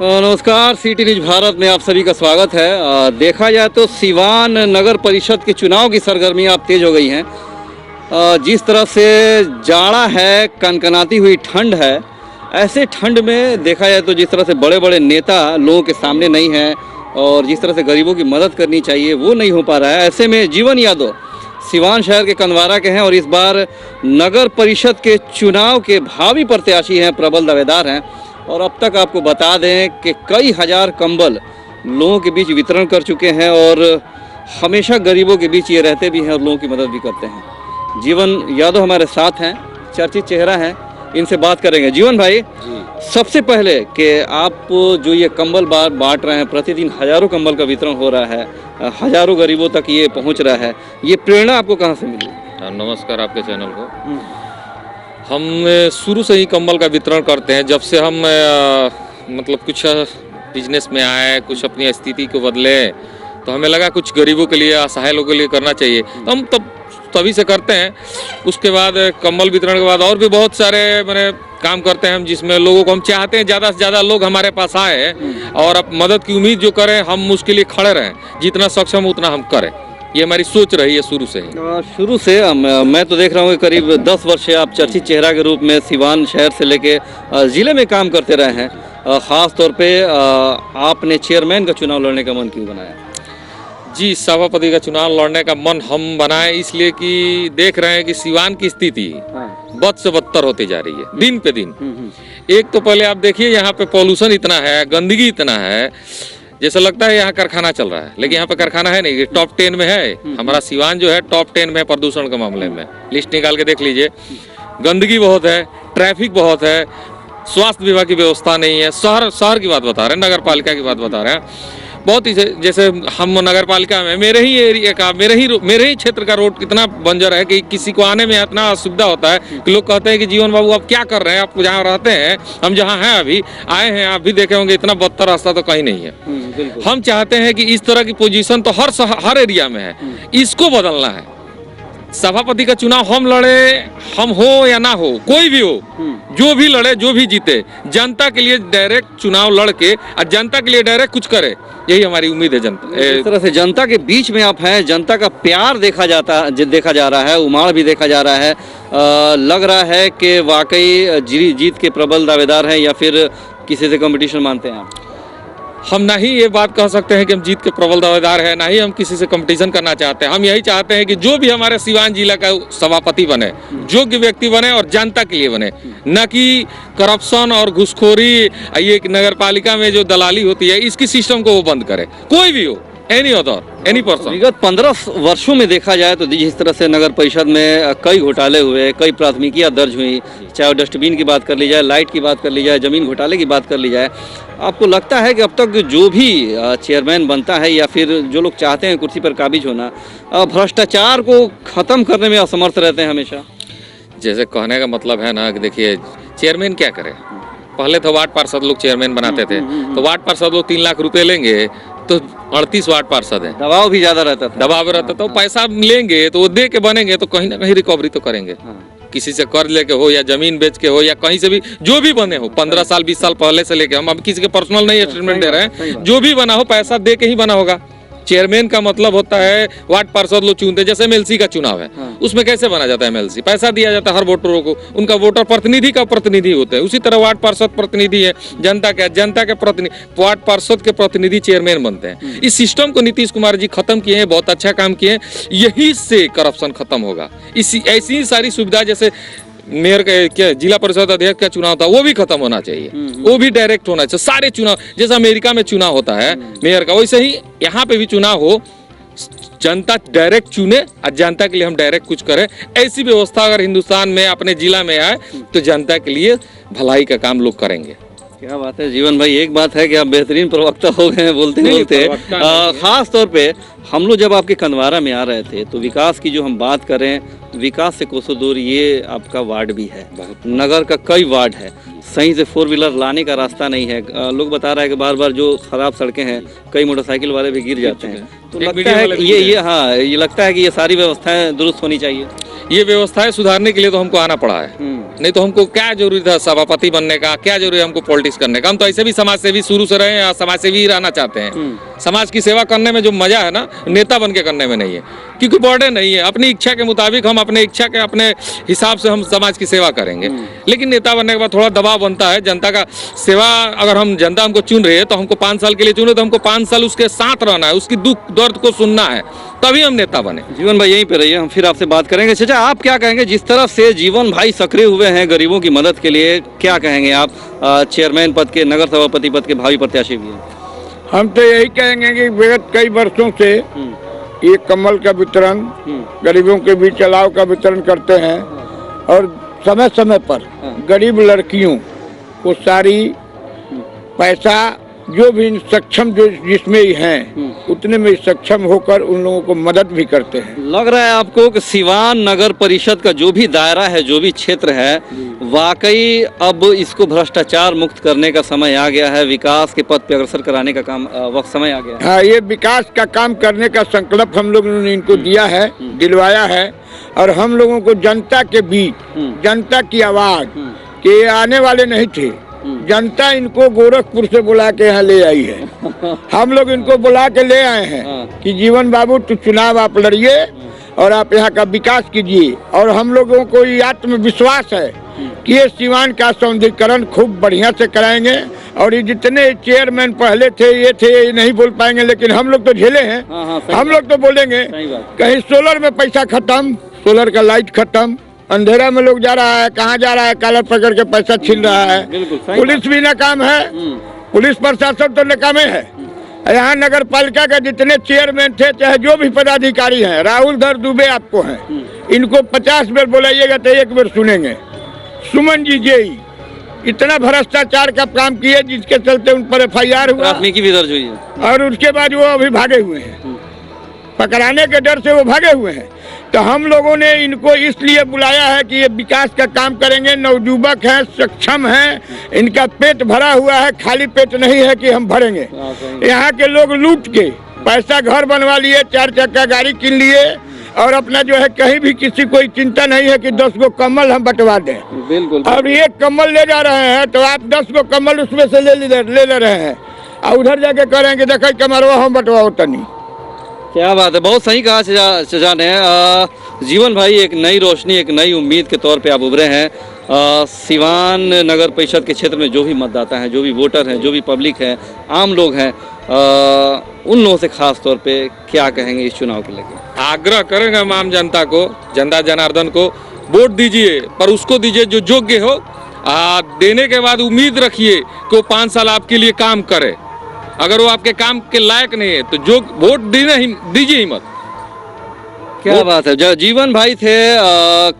नमस्कार, city news Bharat में आप सभी का स्वागत है। देखा जाए तो सिवान नगर परिषद के चुनाव की सरगर्मियां अब तेज हो गई हैं। जिस तरह से जाड़ा है, कनकनाती हुई ठंड है, ऐसे ठंड में देखा जाए तो जिस तरह से बड़े बड़े नेता लोगों के सामने नहीं हैं और जिस तरह से गरीबों की मदद करनी चाहिए वो नहीं हो पा रहा है। ऐसे में जीवन यादव सिवान शहर के कंदवारा के हैं और इस बार नगर परिषद के चुनाव के भावी प्रत्याशी हैं, प्रबल दावेदार हैं। और अब तक आपको बता दें कि कई हजार कंबल लोगों के बीच वितरण कर चुके हैं और हमेशा गरीबों के बीच ये रहते भी हैं और लोगों की मदद भी करते हैं। जीवन यादव हमारे साथ हैं, चर्चित चेहरा हैं, इनसे बात करेंगे। जीवन भाई जी, सबसे पहले कि आप जो ये कंबल बांट रहे हैं, प्रतिदिन हजारों कंबल का वितरण हो रहा है, हजारों गरीबों तक ये पहुंच रहा है, ये प्रेरणा आपको कहाँ से मिली? नमस्कार आपके चैनल को। हम शुरू से ही कंबल का वितरण करते हैं। जब से हम मतलब कुछ बिजनेस में आए, कुछ अपनी स्थिति को बदले, तो हमें लगा कुछ गरीबों के लिए, असहाय लोगों के लिए करना चाहिए, तो हम तभी से करते हैं। उसके बाद कंबल वितरण के बाद और भी बहुत सारे मैंने काम करते हैं हम, जिसमें लोगों को हम चाहते हैं ज़्यादा से ज़्यादा लोग हमारे पास आए और अब मदद की उम्मीद जो करें, हम उसके लिए खड़े रहें, जितना सक्षम उतना हम करें। ये हमारी सोच रही है शुरू से ही। शुरू से मैं तो देख रहा हूँ कि करीब 10 वर्ष से आप चर्चित चेहरा के रूप में सिवान शहर से लेके ज़िले में काम करते रहे हैं। ख़ास तौर पे आपने चेयरमैन का चुनाव लड़ने का मन क्यों बनाया? जी, सभापति का चुनाव लड़ने का मन हम बनाए इसलिए कि देख रहे हैं कि सिवान की स्थिति बद से बदतर होती जा रही है दिन पे दिन। एक तो पहले आप देखिए, यहाँ पे पॉल्यूशन इतना है, गंदगी इतना है, जैसा लगता है यहाँ कारखाना चल रहा है, लेकिन यहाँ पे कारखाना है नहीं। टॉप 10 में है हमारा सिवान, जो है टॉप 10 में है प्रदूषण के मामले में। लिस्ट निकाल के देख लीजिए। गंदगी बहुत है, ट्रैफिक बहुत है, स्वास्थ्य विभाग की व्यवस्था नहीं है। शहर की बात बता रहे हैं, नगर पालिका की बात बता रहे हैं। बहुत ही जैसे हम नगर पालिका में, मेरे ही एरिया का, मेरे ही क्षेत्र का रोड इतना बंजर है कि किसी को आने में इतना असुविधा होता है कि लोग कहते हैं कि जीवन बाबू आप क्या कर रहे हैं, आप जहाँ रहते हैं, हम जहाँ हैं अभी आए हैं, आप भी देखे होंगे, इतना बदतर रास्ता तो कहीं नहीं है। हम चाहते हैं कि इस तरह की पोजीशन तो हर एरिया में है, इसको बदलना है। सभापति का चुनाव हम लड़े, हम हो या ना हो, कोई भी हो, जो भी लड़े, जो भी जीते, जनता के लिए डायरेक्ट चुनाव लड़के और जनता के लिए डायरेक्ट कुछ करे, यही हमारी उम्मीद है। जनता इस तरह से जनता के बीच में आप हैं, जनता का प्यार देखा जा रहा है, उमाड़ भी देखा जा रहा है। लग रहा है कि वाकई जीत के प्रबल दावेदार हैं या फिर किसी से कंपटीशन मानते हैं आप? हम ना ही ये बात कह सकते हैं कि हम जीत के प्रबल दावेदार हैं, ना ही हम किसी से कंपटीशन करना चाहते हैं। हम यही चाहते हैं कि जो भी हमारे सिवान जिला का सभापति बने, योग्य व्यक्ति बने और जनता के लिए बने, न कि करप्शन और घुसखोरी, ये नगर पालिका में जो दलाली होती है, इसकी सिस्टम को वो बंद करे। कोई भी हो, एनी पर्सन। विगत 15 वर्षों में देखा जाए तो जिस तरह से नगर परिषद में कई घोटाले हुए, कई प्राथमिकियां दर्ज हुई, चाहे डस्टबिन की बात कर ली जाए, लाइट की बात कर ली जाए, जमीन घोटाले की बात कर ली जाए, आपको लगता है कि अब तक जो भी चेयरमैन बनता है या फिर जो लोग चाहते हैं कुर्सी पर काबिज होना, भ्रष्टाचार को खत्म करने में असमर्थ रहते हैं हमेशा? जैसे कहने का मतलब है ना कि देखिए, चेयरमैन क्या करे। पहले तो वार्ड पार्षद लोग चेयरमैन बनाते थे, तो वार्ड पार्षद लोग 3 लाख रुपए लेंगे तो 38 वार्ड पार्षद है, दबाव भी ज्यादा रहता था। दबाव रहता तो पैसा लेंगे तो वो दे के बनेंगे तो कहीं ना कहीं रिकवरी तो करेंगे। किसी से कर्ज लेके हो या जमीन बेच के हो या कहीं से भी जो भी बने हो, 15 साल 20 साल पहले से लेके, हम अब किसी के पर्सनल नहीं स्टेटमेंट दे रहे हैं, जो भी बना हो पैसा दे के ही बना होगा। चेयरमैन का मतलब होता है वार्ड पार्षद लोग चुनते, जैसे एमएलसी का चुनाव है, उसमें कैसे बना जाता है एमएलसी? पैसा दिया जाता है हर वोटरों को, उनका वोटर प्रतिनिधि का प्रतिनिधि होते हैं। उसी तरह वार्ड पार्षद प्रतिनिधि है जनता के प्रतिनिधि, वार्ड पार्षद के प्रतिनिधि चेयरमैन बनते हैं। इस सिस्टम को नीतीश कुमार जी खत्म किए हैं, बहुत अच्छा काम किए हैं। यही से करप्शन खत्म होगा। ऐसी सारी सुविधा, जैसे मेयर का क्या जिला परिषद अध्यक्ष का चुनाव था, वो भी खत्म होना चाहिए, वो भी डायरेक्ट होना चाहिए। सारे चुनाव, जैसे अमेरिका में चुनाव होता है मेयर का, वैसे ही यहाँ पे भी चुनाव हो, जनता डायरेक्ट चुने और जनता के लिए हम डायरेक्ट कुछ करें। ऐसी व्यवस्था अगर हिंदुस्तान में अपने जिला में आए तो जनता के लिए भलाई का काम लोग करेंगे। क्या बात है जीवन भाई, एक बात है कि आप बेहतरीन प्रवक्ता हो गए हैं बोलते। खास तौर पे हम लोग जब आपके कंदवारा में आ रहे थे तो विकास की जो हम बात करें, विकास से कोसों दूर ये आपका वार्ड भी है, नगर का कई वार्ड है, सही से 4 व्हीलर लाने का रास्ता नहीं है। लोग बता रहा है कि बार बार जो खराब सड़कें हैं, कई मोटरसाइकिल वाले भी गिर जाते हैं। तो लगता है कि ये लगता है कि ये सारी व्यवस्थाएं दुरुस्त होनी चाहिए। ये व्यवस्थाएं सुधारने के लिए तो हमको आना पड़ा है। नहीं तो हमको क्या जरूरी था सभापति बनने का, क्या जरूरी है हमको पॉलिटिक्स करने का। हम तो ऐसे भी समाज सेवी शुरू से रहे हैं, समाज सेवी ही रहना चाहते हैं। समाज की सेवा करने में जो मजा है ना, नेता बन के करने में नहीं है, क्योंकि बर्डन नहीं है। अपनी इच्छा के मुताबिक हम अपने इच्छा के अपने हिसाब से हम समाज की सेवा करेंगे। लेकिन नेता बनने के बाद थोड़ा दबाव बनता है। जनता का सेवा, अगर हम जनता हमको चुन रही है तो हमको 5 साल के लिए चुने, तो हमको 5 साल उसके साथ रहना है, उसकी दुख दर्द को सुनना है, तभी हम नेता बने। जीवन भाई यहीं पे रहिए, हम फिर आपसे बात करेंगे। चाचा आप क्या कहेंगे, जिस तरफ से जीवन भाई सक्रिय हुए हैं गरीबों की मदद के लिए, क्या कहेंगे आप? चेयरमैन पद के, नगर सभापति पद के भावी प्रत्याशी भी हैं। हम तो यही कहेंगे कि विगत कई वर्षों से ये कम्बल का वितरण, गरीबों के बीच चलाव का वितरण करते हैं और समय समय पर गरीब लड़कियों को सारी पैसा जो भी सक्षम जो जिसमें ही हैं उतने में सक्षम होकर उन लोगों को मदद भी करते हैं। लग रहा है आपको कि सिवान नगर परिषद का जो भी दायरा है, जो भी क्षेत्र है, वाकई अब इसको भ्रष्टाचार मुक्त करने का समय आ गया है, विकास के पथ पे अग्रसर कराने का काम वक्त समय आ गया है। हाँ, ये विकास का काम करने का संकल्प हम लोगों ने इनको दिया है, दिलवाया है। और हम लोगों को जनता के बीच, जनता की आवाज के आने वाले नहीं थे, जनता इनको गोरखपुर से बुला के यहाँ ले आई है। हम लोग इनको बुला के ले आए हैं कि जीवन बाबू तो चुनाव आप लड़िए और आप यहाँ का विकास कीजिए। और हम लोगों को ये आत्मविश्वास है कि ये सिवान का सौंदर्यीकरण खूब बढ़िया से कराएंगे। और ये जितने चेयरमैन पहले थे ये नहीं बोल पाएंगे, लेकिन हम लोग तो झेले हैं। हम लोग तो बोलेंगे। कहीं सोलर में पैसा खत्म, सोलर का लाइट खत्म, अंधेरा में लोग जा रहा है, कहाँ जा रहा है, काला पकड़ के पैसा छीन रहा है। पुलिस भी नाकाम है, पुलिस प्रशासन तो नाकामे है। यहाँ नगर पालिका के जितने चेयरमैन थे, चाहे जो भी पदाधिकारी हैं, राहुल धर दुबे आपको हैं, इनको 50 बार बुलाइएगा तो 1 बार सुनेंगे। सुमन जी जेई इतना भ्रष्टाचार का काम किए जिसके चलते उन पर FIR हुआ, प्राथमिकी भी दर्ज हुई है और उसके बाद वो अभी भागे हुए हैं, पकड़ाने के डर से वो भागे हुए हैं। तो हम लोगों ने इनको इसलिए बुलाया है कि ये विकास का काम करेंगे। नवयुवक हैं, सक्षम हैं, इनका पेट भरा हुआ है, खाली पेट नहीं है कि हम भरेंगे। यहाँ के लोग लूट के पैसा घर बनवा लिए, 4 चक्का गाड़ी किन लिए और अपना जो है कहीं भी किसी कोई चिंता नहीं है कि 10 गो कम्बल हम बंटवा दें। बिल्कुल। और ये कम्बल ले जा रहे हैं तो आप 10 गो कम्बल उसमें से ले रहे हैं और उधर जाके करेंगे देखा कमरवा हम बंटवाओ तनी। क्या बात है, बहुत सही कहा चाचा ने। जीवन भाई एक नई रोशनी, एक नई उम्मीद के तौर पे आप उभरे हैं। सिवान नगर परिषद के क्षेत्र में जो भी मतदाता हैं, जो भी वोटर हैं, जो भी पब्लिक है, आम लोग हैं, उन लोगों से खास तौर पे क्या कहेंगे इस चुनाव को लेकर? आग्रह करेंगे हम आम जनता को, जनता जनार्दन को, वोट दीजिए, पर उसको दीजिए जो योग्य हो। देने के बाद उम्मीद रखिए कि वो 5 साल आपके लिए काम करे। अगर वो आपके काम के लायक नहीं है तो जो वोट दीजिए ही मत। क्या बात है। जीवन भाई थे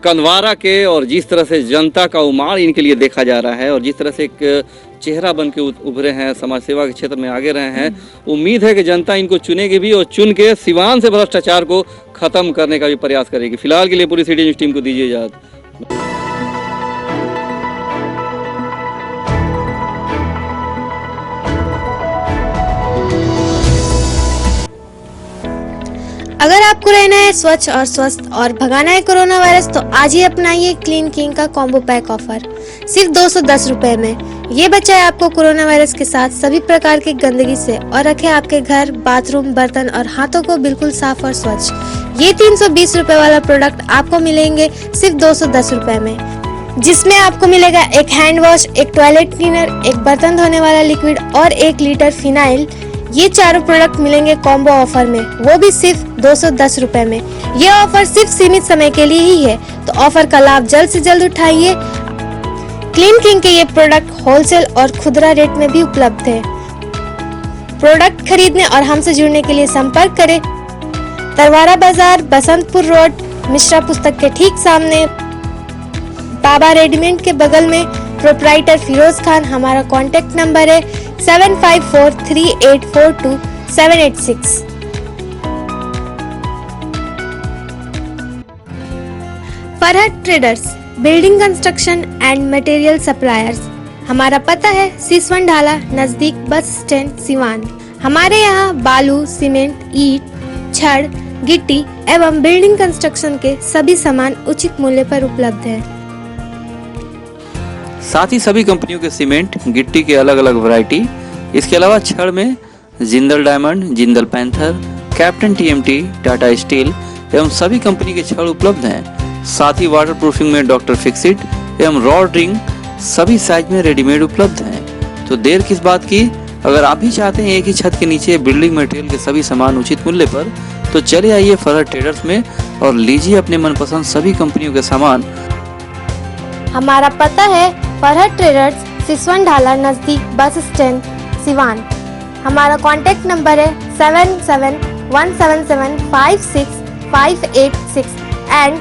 कंदवारा के, और जिस तरह से जनता का उमाड़ इनके लिए देखा जा रहा है और जिस तरह से एक चेहरा बन के उभरे हैं, समाज सेवा के क्षेत्र में आगे रहे हैं, उम्मीद है कि जनता इनको चुनेगी भी और चुन के सिवान से भ्रष्टाचार को खत्म करने का भी प्रयास करेगी। फिलहाल के लिए पूरी सिटी न्यूज़ टीम को दीजिए इजाजत। अगर आपको रहना है स्वच्छ और स्वस्थ और भगाना है कोरोना वायरस तो आज ही अपनाइए क्लीन किंग का कॉम्बो पैक ऑफर सिर्फ 210 रुपए में। ये बचाए आपको कोरोना वायरस के साथ सभी प्रकार की गंदगी से और रखे आपके घर, बाथरूम, बर्तन और हाथों को बिल्कुल साफ और स्वच्छ। ये 320 रुपए वाला प्रोडक्ट आपको मिलेंगे सिर्फ 210 रुपए में, जिसमें आपको मिलेगा एक हैंड वॉश, एक टॉयलेट क्लीनर, एक बर्तन धोने वाला लिक्विड और 1 लीटर फिनाइल। ये चारों प्रोडक्ट मिलेंगे कॉम्बो ऑफर में, वो भी सिर्फ 210 रुपए में। ये ऑफर सिर्फ सीमित समय के लिए ही है, तो ऑफर का लाभ जल्द से जल्द उठाइए। क्लीन किंग के ये प्रोडक्ट होलसेल और खुदरा रेट में भी उपलब्ध है। प्रोडक्ट खरीदने और हमसे जुड़ने के लिए संपर्क करें तरवारा बाजार, बसंतपुर रोड, मिश्रा पुस्तक के ठीक सामने, बाबा रेडीमेड के बगल में, प्रोप्राइटर फिरोज खान। हमारा कॉन्टेक्ट नंबर है 7543842786। Farhat traders, building construction and material suppliers. हमारा पता है सिसवन ढाला नजदीक बस स्टैंड सिवान। हमारे यहाँ बालू, सीमेंट, ईंट, छड़, गिट्टी एवं बिल्डिंग कंस्ट्रक्शन के सभी सामान उचित मूल्य पर उपलब्ध है। साथ ही सभी कंपनियों के सीमेंट, गिट्टी के अलग अलग वैरायटी, इसके अलावा छड़ में Jindal diamond, Jindal panther, captain TMT, Tata steel एवं सभी कंपनी के छड़ उपलब्ध हैं। साथ ही वाटर प्रूफिंग में डॉक्टर फिक्सिट एवं रॉड रिंग सभी साइज में रेडीमेड उपलब्ध हैं। तो देर किस बात की, अगर आप भी चाहते हैं एक ही छत के नीचे बिल्डिंग मटेरियल के सभी सामान उचित मूल्य पर, तो चले आइए फरहत ट्रेडर्स में और लीजिए अपने मनपसंद सभी कंपनियों के सामान। हमारा पता है फरहत ट्रेडर्स, सिसवन ढाला नजदीक बस स्टैंड, सिवान। हमारा कॉन्टेक्ट नंबर है 7717756586 एंड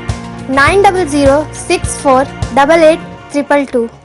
9006488822।